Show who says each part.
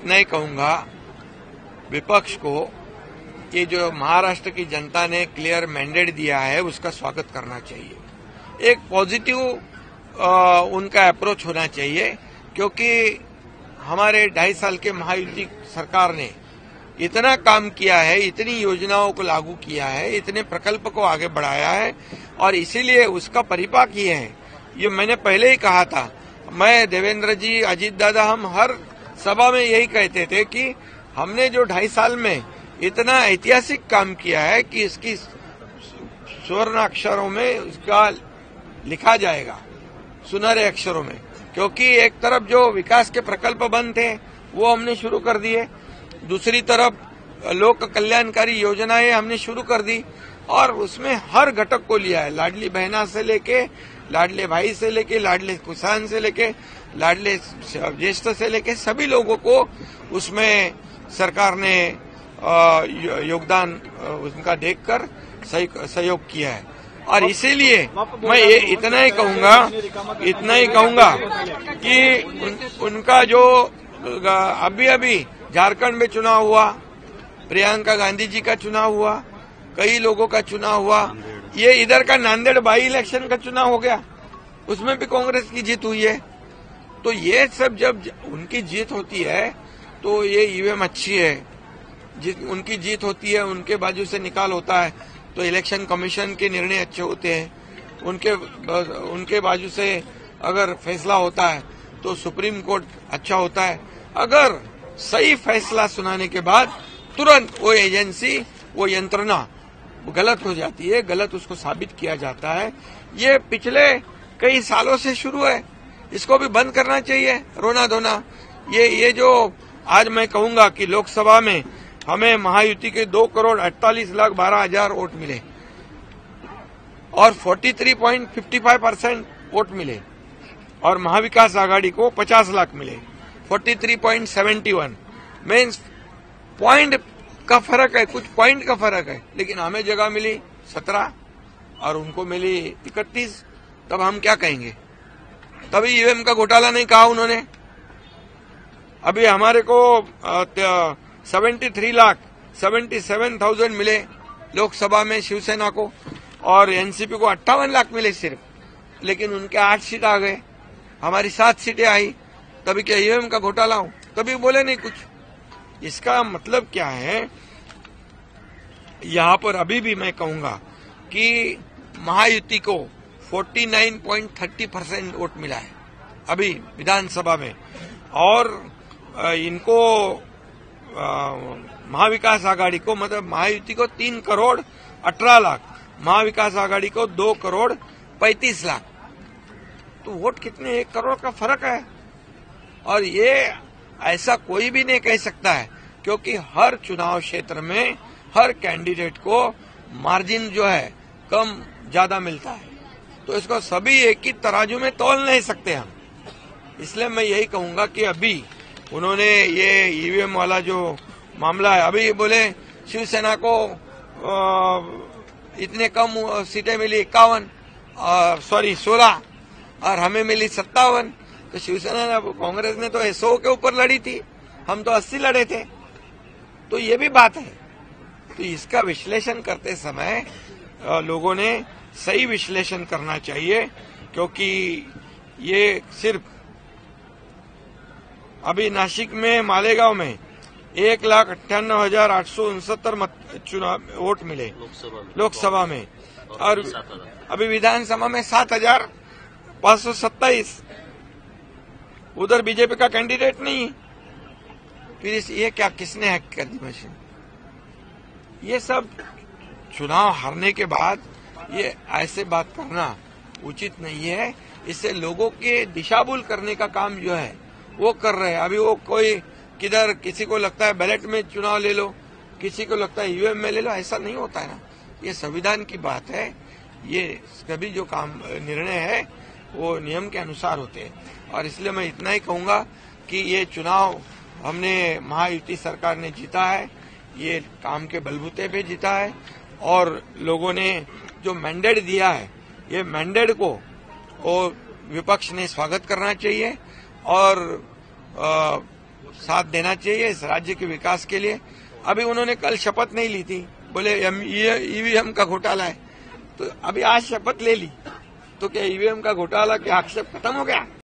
Speaker 1: नहीं कहूंगा विपक्ष को कि जो महाराष्ट्र की जनता ने क्लियर मैंडेट दिया है उसका स्वागत करना चाहिए। एक पॉजिटिव उनका अप्रोच होना चाहिए, क्योंकि हमारे 2.5 साल के महायुति सरकार ने इतना काम किया है, इतनी योजनाओं को लागू किया है, इतने प्रकल्प को आगे बढ़ाया है, और इसीलिए उसका परिपाक ये है। ये मैंने पहले ही कहा था, मैं, देवेंद्र जी, अजीत दादा, हम हर सभा में यही कहते थे कि हमने जो 2.5 साल में इतना ऐतिहासिक काम किया है कि इसकी स्वर्ण अक्षरों में उसका लिखा जाएगा, सुनहरे अक्षरों में। क्योंकि एक तरफ जो विकास के प्रकल्प बंद थे वो हमने शुरू कर दिए, दूसरी तरफ लोक कल्याणकारी योजनाएं हमने शुरू कर दी, और उसमें हर घटक को लिया है। लाडली बहना से लेके, लाडले भाई से लेके, लाडले किसान से लेके, लाडले ज्येष्ठ से लेके सभी लोगों को उसमें सरकार ने योगदान उनका देखकर सहयोग किया है। और इसीलिए मैं ये इतना ही कहूंगा कि उनका जो अभी झारखंड में चुनाव हुआ, प्रियंका गांधी जी का चुनाव हुआ, कई लोगों का चुनाव हुआ, ये इधर का नांदेड़ बाई इलेक्शन का चुनाव हो गया, उसमें भी कांग्रेस की जीत हुई है। तो ये सब जब उनकी जीत होती है तो ये ईवीएम अच्छी है, उनकी जीत होती है, उनके बाजू से निकाल होता है तो इलेक्शन कमीशन के निर्णय अच्छे होते हैं, उनके बाजू से अगर फैसला होता है तो सुप्रीम कोर्ट अच्छा होता है। अगर सही फैसला सुनाने के बाद तुरंत वो एजेंसी, वो यंत्रणा गलत हो जाती है, गलत उसको साबित किया जाता है। ये पिछले कई सालों से शुरू है, इसको भी बंद करना चाहिए, रोना धोना। ये जो आज मैं कहूंगा कि लोकसभा में हमें महायुति के 2,48,12,000 वोट मिले और 43.55% वोट मिले, और महाविकास आघाड़ी को 50 लाख मिले, 43.71 मीन्स पॉइंट का फर्क है, कुछ पॉइंट का फर्क है। लेकिन हमें जगह मिली 17 और उनको मिली 31, तब हम क्या कहेंगे? तभी ईवीएम का घोटाला नहीं कहा उन्होंने। अभी हमारे को 73,77,000 मिले लोकसभा में शिवसेना को, और एनसीपी को 58 लाख मिले सिर्फ, लेकिन उनके 8 सीट आ गए, हमारी 7 सीटें आई। तभी क्या ईवीएम का घोटाला हो? कभी बोले नहीं कुछ। इसका मतलब क्या है? यहां पर अभी भी मैं कहूंगा कि महायुति को 49.30% वोट मिला है अभी विधानसभा में, और इनको महाविकास आघाड़ी को, मतलब महायुति को 3,18,00,000, महाविकास आघाड़ी को 2,35,00,000। तो वोट कितने, 1 करोड़ का फर्क है। और ये ऐसा कोई भी नहीं कह सकता है, क्योंकि हर चुनाव क्षेत्र में हर कैंडिडेट को मार्जिन जो है कम ज्यादा मिलता है, तो इसको सभी एक ही तराजू में तौल नहीं सकते हम। इसलिए मैं यही कहूंगा कि अभी उन्होंने ये ईवीएम वाला जो मामला है, अभी बोले शिवसेना को इतने कम सीटें मिली 16 और हमें मिली 57। तो शिवसेना ने, कांग्रेस ने तो 100 के ऊपर लड़ी थी, हम तो 80 लड़े थे। तो ये भी बात है। तो इसका विश्लेषण करते समय लोगों ने सही विश्लेषण करना चाहिए, क्योंकि ये सिर्फ अभी नासिक में, मालेगांव में 1,98,869 चुनाव वोट मिले लोकसभा में, और अभी विधानसभा में 7,527। उधर बीजेपी का कैंडिडेट नहीं। फिर ये क्या, किसने हैक कर दी मशीन? ये सब चुनाव हारने के बाद ये ऐसे बात करना उचित नहीं है। इससे लोगों के दिशाभूल करने का काम जो है वो कर रहे हैं। अभी वो कोई किधर, किसी को लगता है बैलेट में चुनाव ले लो, किसी को लगता है ईवीएम में ले लो, ऐसा नहीं होता है ना। ये संविधान की बात है। ये सभी जो काम निर्णय है वो नियम के अनुसार होते हैं, और इसलिए मैं इतना ही कहूंगा कि ये चुनाव हमने महायुति सरकार ने जीता है, ये काम के बलबूते पे जीता है, और लोगों ने जो मैंडेट दिया है, ये मैंडेट को वो विपक्ष ने स्वागत करना चाहिए, और साथ देना चाहिए इस राज्य के विकास के लिए। अभी उन्होंने कल शपथ नहीं ली थी, बोले ईवीएम का घोटाला है, तो अभी आज शपथ ले ली, तो क्या ईवीएम का घोटाला के आक्षेप खत्म हो गया?